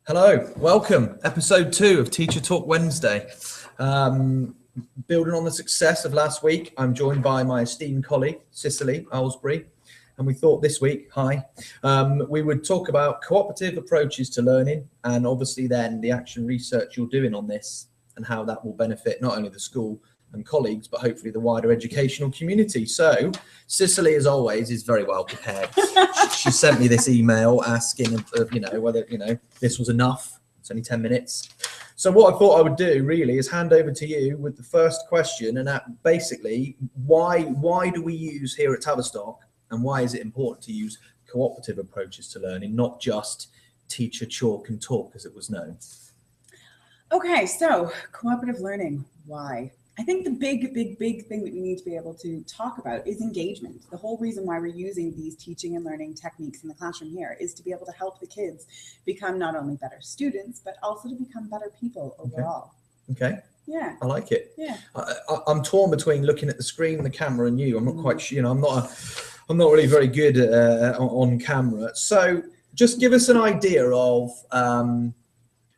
Hello, welcome. Episode 2 of Teacher Talk Wednesday. Building on the success of last week, I'm joined by my esteemed colleague, Cicely Aylesbury, and we thought this week, we would talk about cooperative approaches to learning and obviously then the action research you're doing on this and how that will benefit not only the school and colleagues, but hopefully the wider educational community. So Cicely, as always, is very well prepared. She sent me this email asking, whether, this was enough. It's only 10 minutes. So what I thought I would do really is hand over to you with the first question, and that basically, why do we use here at Tavistock, and why is it important to use cooperative approaches to learning, not just teacher chalk and talk as it was known? Okay, so cooperative learning, why? I think the big thing that we need to be able to talk about is engagement. The whole reason why we're using these teaching and learning techniques in the classroom here is to be able to help the kids become not only better students, but also to become better people overall. Okay. Yeah. I like it. Yeah. I'm torn between looking at the screen, the camera, and you. I'm not quite sure. I'm not really very good on camera. So just give us an idea of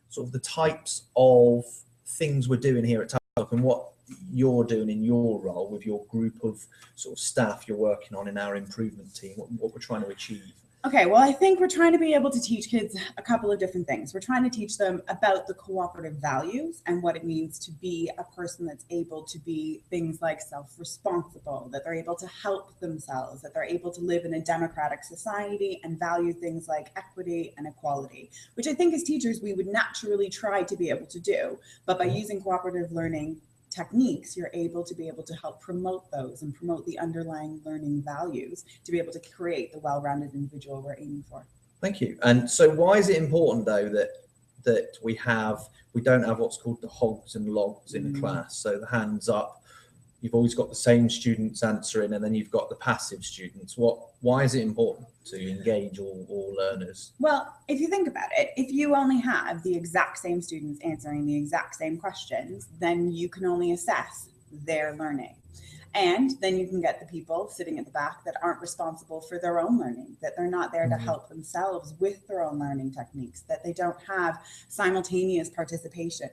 sort of the types of things we're doing here at Tavistock and what you're doing in your role with your group of sort of staff you're working on in our improvement team, what we're trying to achieve. Okay, well, I think we're trying to be able to teach kids a couple of different things. We're trying to teach them about the cooperative values and what it means to be a person that's able to be things like self-responsible, that they're able to help themselves, that they're able to live in a democratic society and value things like equity and equality, which I think as teachers we would naturally try to be able to do. But by using cooperative learning techniques, you're able to help promote those and promote the underlying learning values to be able to create the well-rounded individual we're aiming for. Thank you. And so why is it important though that we don't have what's called the hogs and logs in the class? So the hands up, you've always got the same students answering, and then you've got the passive students. Why is it important to engage all learners? Well, if you think about it, if you only have the exact same students answering the exact same questions, then you can only assess their learning. And then you can get the people sitting at the back that aren't responsible for their own learning, that they're not there to help themselves with their own learning techniques, that they don't have simultaneous participation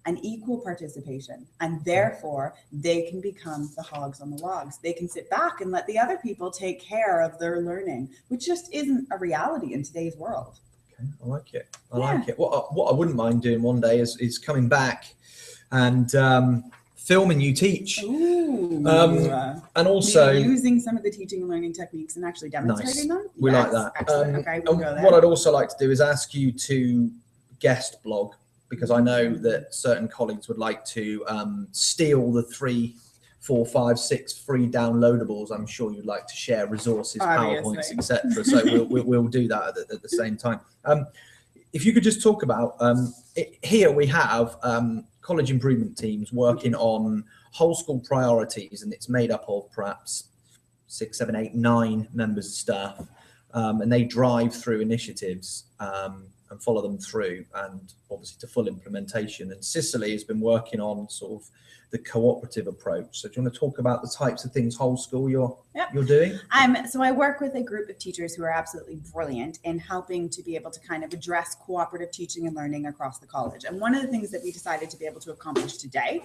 and equal participation, and therefore they can become the hogs on the logs. They can sit back and let the other people take care of their learning, which just isn't a reality in today's world. Okay, I like it. I like it. What I wouldn't mind doing one day is coming back and filming you teach. Ooh. And also using some of the teaching and learning techniques and actually demonstrating them. We like that. Okay, we'll go there. What I'd also like to do is ask you to guest blog, because I know that certain colleagues would like to steal the 3, 4, 5, 6 free downloadables. I'm sure you'd like to share resources, PowerPoints, etc. So we'll do that at the same time. If you could just talk about here we have college improvement teams working on whole school priorities, and it's made up of perhaps 6, 7, 8, 9 members of staff, and they drive through initiatives and follow them through, and obviously to full implementation. And Cicely has been working on sort of the cooperative approach. So do you want to talk about the types of things whole school you're doing? So I work with a group of teachers who are absolutely brilliant in helping to be able to kind of address cooperative teaching and learning across the college. And one of the things that we decided to be able to accomplish today,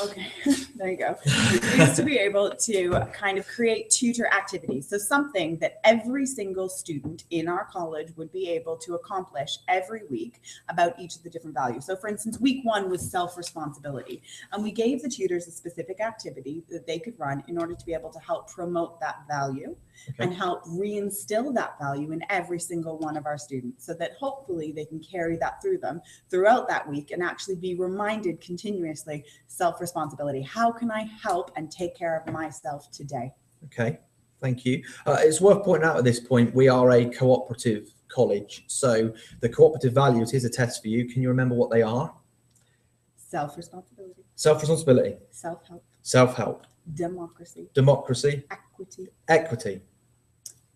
okay, there you go, is to be able to kind of create tutor activities. So something that every single student in our college would be able to accomplish every week about each of the different values. So for instance, week 1 was self-responsibility, and we gave the tutors a specific activity that they could run in order to be able to help promote that value and help reinstill that value in every single one of our students, so that hopefully they can carry that through them throughout that week and actually be reminded continuously, self-responsibility. How can I help and take care of myself today? Okay, thank you. It's worth pointing out at this point, we are a cooperative college. So the cooperative values, here's a test for you. Can you remember what they are? Self-responsibility. Self-responsibility. Self-help. Self-help. Democracy. Democracy. Equity. Equity.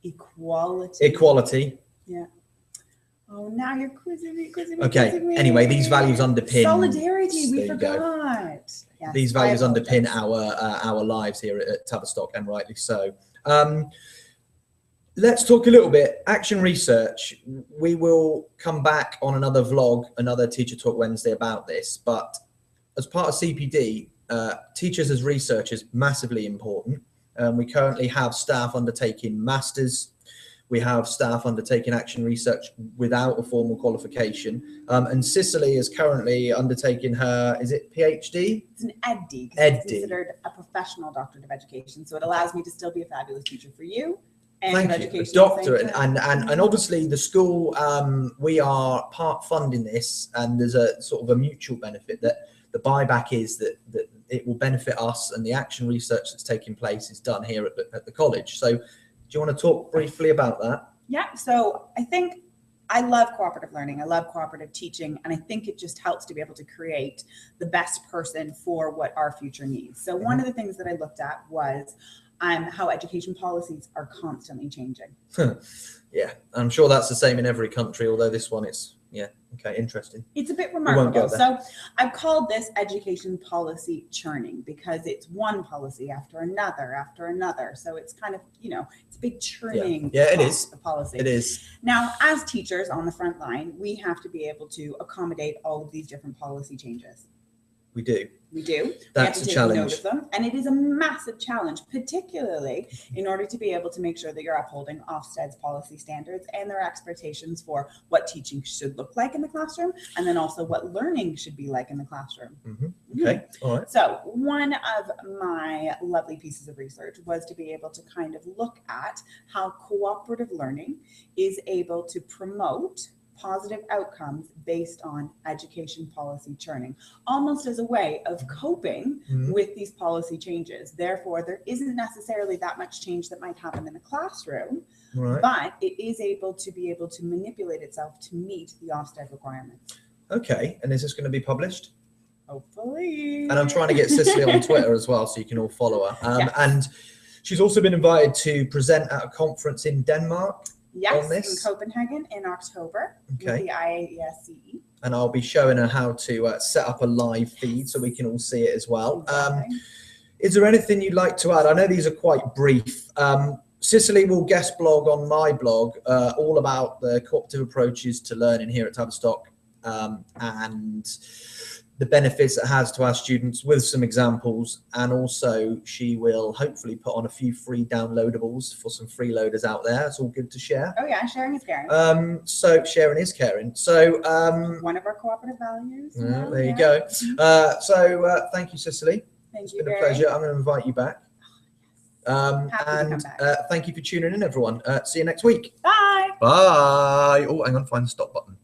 Equality. Equality. Yeah. Oh, now you're quizzing me. Okay. Quizzing me. Anyway, these values underpin solidarity. We forgot. Yes, these values underpin our lives here at Tavistock, and rightly so. let's talk a little bit action research. We will come back on another vlog, another Teacher Talk Wednesday about this, but as part of CPD, teachers as researchers, massively important. We currently have staff undertaking masters. We have staff undertaking action research without a formal qualification. And Cicely is currently undertaking her, is it PhD? It's an EdD. EdD. It's considered a professional doctorate of education. So it allows me to still be a fabulous teacher for you. And Thank you. education Doctorate. And obviously the school, we are part funding this, and there's a sort of a mutual benefit that the buyback is that it will benefit us, and the action research that's taking place is done here at the college. So do you want to talk briefly about that? Yeah, so I think I love cooperative learning. I love cooperative teaching, and I think it just helps to be able to create the best person for what our future needs. So one of the things that I looked at was how education policies are constantly changing. Yeah, I'm sure that's the same in every country, although this one is, yeah, okay, interesting. It's a bit remarkable. So I've called this education policy churning because it's one policy after another. So it's kind of, you know, it's a big churning. Yeah, it is. The policy. It is. Now, as teachers on the front line, we have to be able to accommodate all of these different policy changes. We do. We do. That's a challenge. Note of them, and it is a massive challenge, particularly in order to be able to make sure that you're upholding Ofsted's policy standards and their expectations for what teaching should look like in the classroom, and then also what learning should be like in the classroom. Okay. All right. So one of my lovely pieces of research was to be able to kind of look at how cooperative learning is able to promote positive outcomes based on education policy churning, almost as a way of coping with these policy changes. Therefore, there isn't necessarily that much change that might happen in the classroom, but it is able to manipulate itself to meet the Ofsted requirements. Okay, and is this going to be published? Hopefully. And I'm trying to get Cicely on Twitter as well, so you can all follow her. Yes. And she's also been invited to present at a conference in Denmark. Yes, in Copenhagen in October with the IAESCE. And I'll be showing her how to set up a live feed so we can all see it as well. Exactly. Is there anything you'd like to add? I know these are quite brief. Cicely will guest blog on my blog all about the cooperative approaches to learning here at Tavistock and the benefits it has to our students with some examples. And also she will hopefully put on a few free downloadables for some freeloaders out there. It's all good to share. Oh yeah, sharing is caring. So sharing is caring. So one of our cooperative values. There you go. Thank you, Cicely. Thank you. It's been a pleasure. I'm going to invite you back. Happy to come back. Thank you for tuning in, everyone. See you next week. Bye. Bye. Oh, hang on, find the stop button.